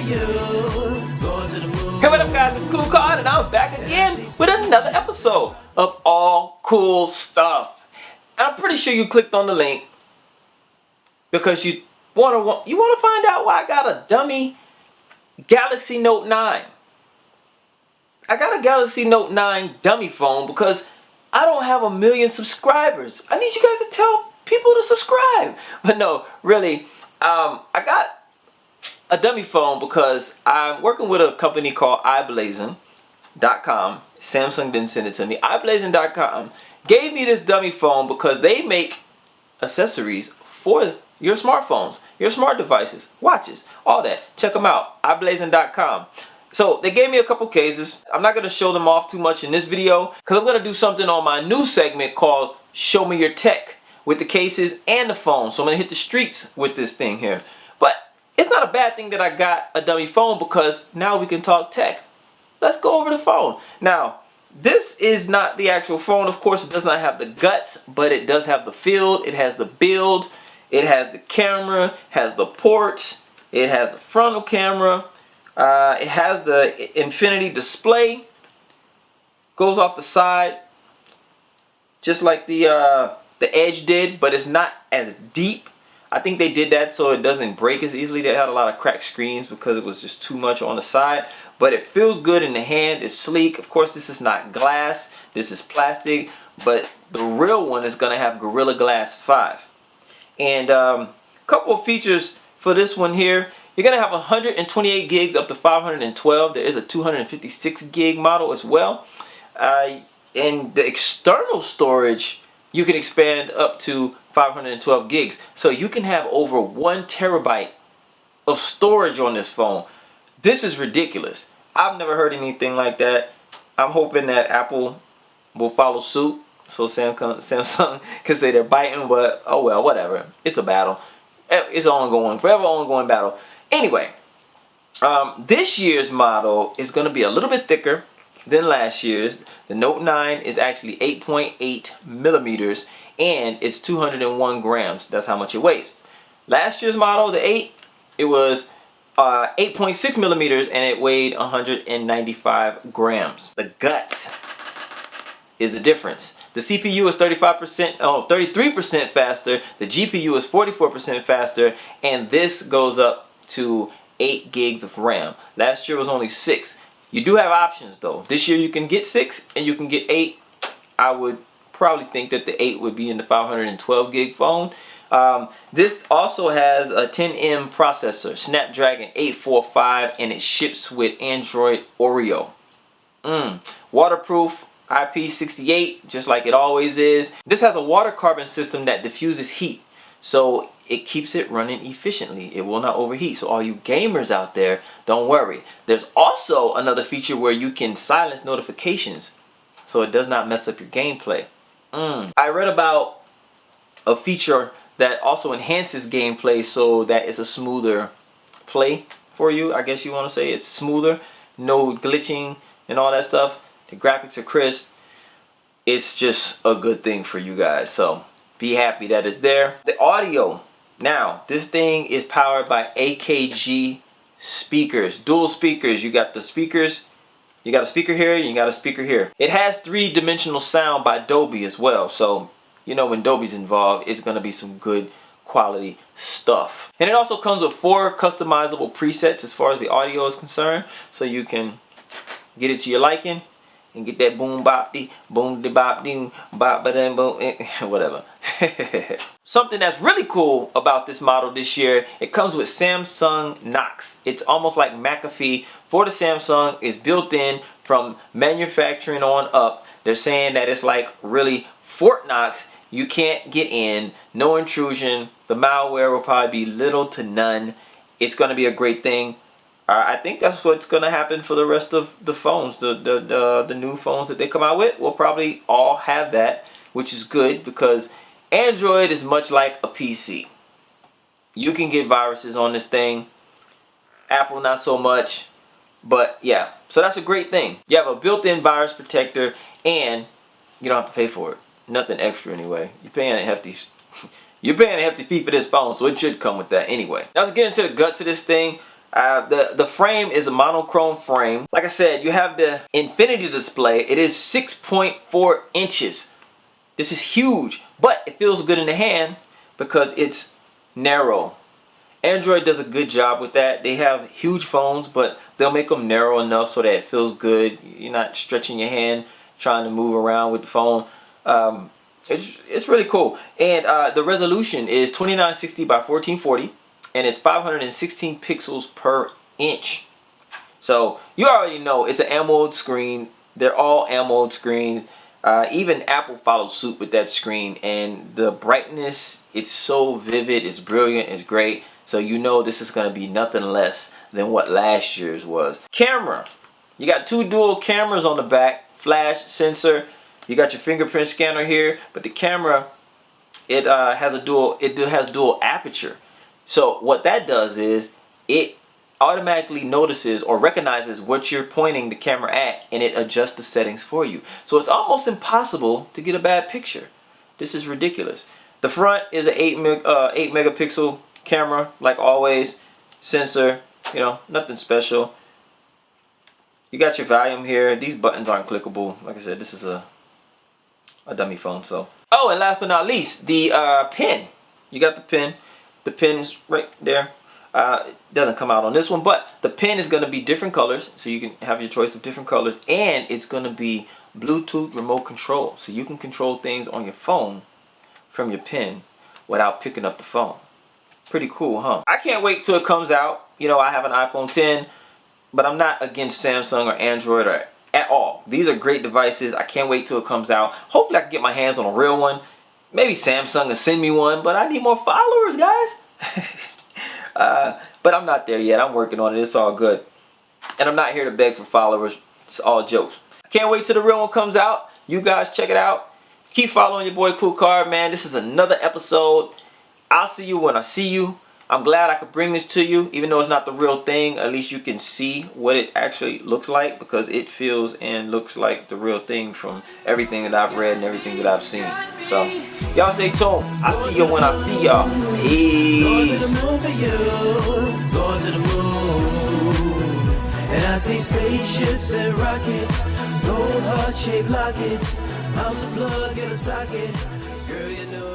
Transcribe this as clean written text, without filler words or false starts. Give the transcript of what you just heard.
Hey, what up guys, it's KoolKard and I'm back again with another episode of All Cool Stuff. And I'm pretty sure you clicked on the link because you want to find out why I got a dummy Galaxy Note 9. I got a Galaxy Note 9 dummy phone because I don't have 1 million subscribers. I need you guys to tell people to subscribe. But no, really, I got a dummy phone because I'm working with a company called iBlason.com. Samsung didn't send it to me. iBlason.com gave me this dummy phone because they make accessories for your smartphones, your smart devices, watches, all that. Check them out, iBlason.com. So they gave me a couple cases. I'm not going to show them off too much in this video because I'm going to do something on my new segment called Show Me Your Tech with the cases and the phone. So I'm going to hit the streets with this thing here. But it's not a bad thing that I got a dummy phone because now we can talk tech. Let's go over the phone. Now, this is not the actual phone. Of course, it does not have the guts, but it does have the field. It has the build. It has the camera, has the ports. It has the frontal camera. It has the infinity display. Goes off the side, just like the Edge did, but it's not as deep. I think they did that so it doesn't break as easily. They had a lot of cracked screens because it was just too much on the side. But it feels good in the hand. It's sleek. Of course, this is not glass. This is plastic. But the real one is going to have Gorilla Glass 5. And a couple of features for this one here. You're going to have 128 gigs up to 512. There is a 256 gig model as well. And the external storage, you can expand up to 512 gigs. So you can have over 1 terabyte of storage on this phone. This is ridiculous. I've never heard anything like that. I'm hoping that Apple will follow suit. So Samsung can say they're biting, but oh well, whatever. It's a battle. It's an ongoing, forever ongoing battle. Anyway, this year's model is going to be a little bit thicker than last year's. The Note 9 is actually 8.8 millimeters and it's 201 grams. That's how much it weighs. Last year's model, the 8, it was 8.6 millimeters and it weighed 195 grams. The guts is the difference. The CPU is 33% faster. The GPU is 44% faster, and this goes up to 8 gigs of RAM. Last year was only 6. You do have options though. This year you can get 6 and you can get 8. I would probably think that the 8 would be in the 512 gig phone. This also has a 10M processor, Snapdragon 845, and it ships with Android Oreo. Waterproof, IP68, just like it always is. This has a water carbon system that diffuses heat, so it keeps it running efficiently. It will not overheat. So all you gamers out there, don't worry. There's also another feature where you can silence notifications so it does not mess up your gameplay. I read about a feature that also enhances gameplay so that it's a smoother play for you. I guess you want to say it's smoother, no glitching and all that stuff. The graphics are crisp. It's just a good thing for you guys. So be happy that it's there. The audio. Now, this thing is powered by AKG speakers. Dual speakers. You got the speakers. You got a speaker here. You got a speaker here. It has 3-dimensional sound by Dolby as well. So, you know, when Dolby's involved, it's going to be some good quality stuff. And it also comes with 4 customizable presets as far as the audio is concerned. So you can get it to your liking. And get that boom bop dee, boom de bop dee, bop ba dum boom, whatever. Something that's really cool about this model this year, it comes with Samsung Knox. It's almost like McAfee for the Samsung. It's built in from manufacturing on up. They're saying that it's like really Fort Knox. You can't get in, no intrusion. The malware will probably be little to none. It's going to be a great thing. I think that's what's going to happen for the rest of the phones. The new phones that they come out with will probably all have that, which is good because Android is much like a PC. You can get viruses on this thing. Apple not so much. But yeah, so that's a great thing. You have a built-in virus protector and you don't have to pay for it. Nothing extra anyway. You're paying a hefty fee for this phone, so it should come with that anyway. Now let's get into the guts of this thing. The frame is a monochrome frame. Like I said, you have the infinity display. It is 6.4 inches. This is huge, but it feels good in the hand because it's narrow. Android does a good job with that. They have huge phones, but they'll make them narrow enough so that it feels good. You're not stretching your hand trying to move around with the phone. It's really cool. And the resolution is 2960 by 1440, and it's 516 pixels per inch. So you already know it's an AMOLED screen. They're all AMOLED screens. Even Apple follows suit with that screen, and the brightness, it's so vivid, it's brilliant, it's great. So you know this is going to be nothing less than what last year's was. Camera. You got two dual cameras on the back, flash, sensor. You got your fingerprint scanner here, but the camera, it has dual aperture. So what that does is it automatically notices or recognizes what you're pointing the camera at, and it adjusts the settings for you. So it's almost impossible to get a bad picture. This is ridiculous. The front is an 8 megapixel camera, like always. Sensor, you know, nothing special. You got your volume here. These buttons aren't clickable. Like I said, this is a dummy phone. So, oh, and last but not least, the pen. You got the pen. The pen's right there. It doesn't come out on this one, but the pen is going to be different colors, so you can have your choice of different colors, and it's going to be Bluetooth remote control, so you can control things on your phone from your pen without picking up the phone. Pretty cool, huh? I can't wait till it comes out. You know, I have an iPhone 10, but I'm not against Samsung or Android or at all. These are great devices. I can't wait till it comes out. Hopefully I can get my hands on a real one. Maybe Samsung will send me one, but I need more followers, guys. But I'm not there yet. I'm working on it. It's all good. And I'm not here to beg for followers. It's all jokes. I can't wait till the real one comes out. You guys check it out. Keep following your boy KoolKard, man. This is another episode. I'll see you when I see you. I'm glad I could bring this to you. Even though it's not the real thing, at least you can see what it actually looks like, because it feels and looks like the real thing from everything that I've read and everything that I've seen. So, y'all stay tuned. I'll see you when I see y'all. Peace. And I see spaceships and rockets, gold heart-shaped lockets. I'm the plug in the socket, girl, you know.